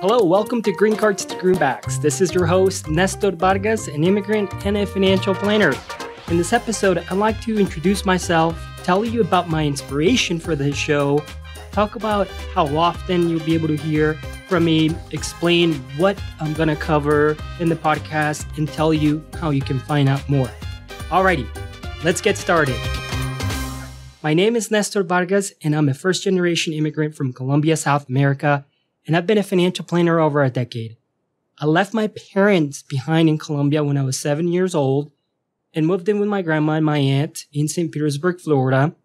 Hello, welcome to Green Cards to Greenbacks. This is your host, Nestor Vargas, an immigrant and a financial planner. In this episode, I'd like to introduce myself, tell you about my inspiration for this show, talk about how often you'll be able to hear from me, explain what I'm going to cover in the podcast, and tell you how you can find out more. Alrighty, let's get started. My name is Nestor Vargas, and I'm a first-generation immigrant from Colombia, South America, and I've been a financial planner over a decade. I left my parents behind in Colombia when I was 7 years old and moved in with my grandma and my aunt in St. Petersburg, Florida.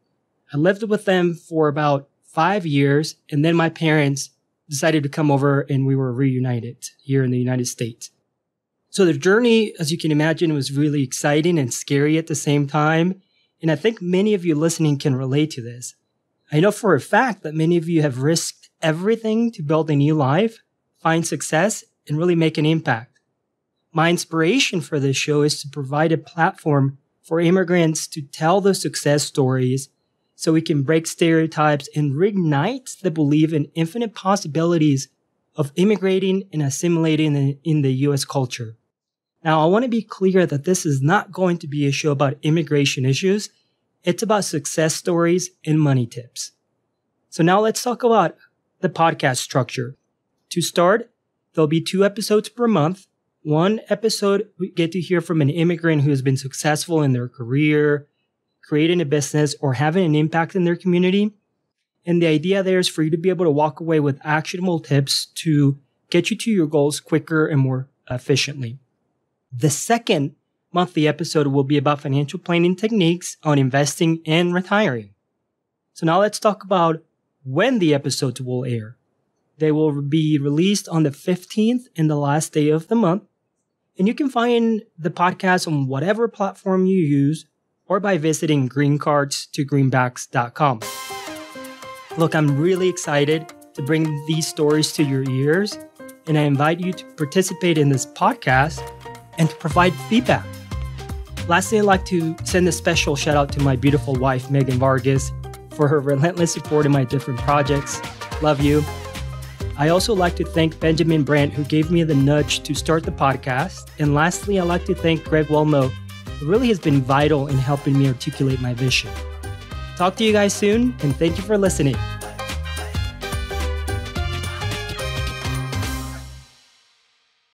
I lived with them for about 5 years, and then my parents decided to come over and we were reunited here in the United States. So the journey, as you can imagine, was really exciting and scary at the same time. And I think many of you listening can relate to this. I know for a fact that many of you have risked everything to build a new life, find success, and really make an impact. My inspiration for this show is to provide a platform for immigrants to tell their success stories so we can break stereotypes and reignite the belief in infinite possibilities of immigrating and assimilating in the U.S. culture. Now, I want to be clear that this is not going to be a show about immigration issues. It's about success stories and money tips. So now let's talk about the podcast structure. To start, there'll be 2 episodes per month. One episode, we get to hear from an immigrant who has been successful in their career, creating a business, or having an impact in their community. And the idea there is for you to be able to walk away with actionable tips to get you to your goals quicker and more efficiently. The second monthly episode will be about financial planning techniques on investing and retiring. So now let's talk about when the episodes will air. They will be released on the 15th and the last day of the month. And you can find the podcast on whatever platform you use or by visiting greencardstogreenbacks.com. Look, I'm really excited to bring these stories to your ears, and I invite you to participate in this podcast and to provide feedback. Lastly, I'd like to send a special shout out to my beautiful wife, Megan Vargas, for her relentless support in my different projects. Love you. I also like to thank Benjamin Brandt, who gave me the nudge to start the podcast. And lastly, I'd like to thank Greg Welmo, who really has been vital in helping me articulate my vision. Talk to you guys soon, and thank you for listening.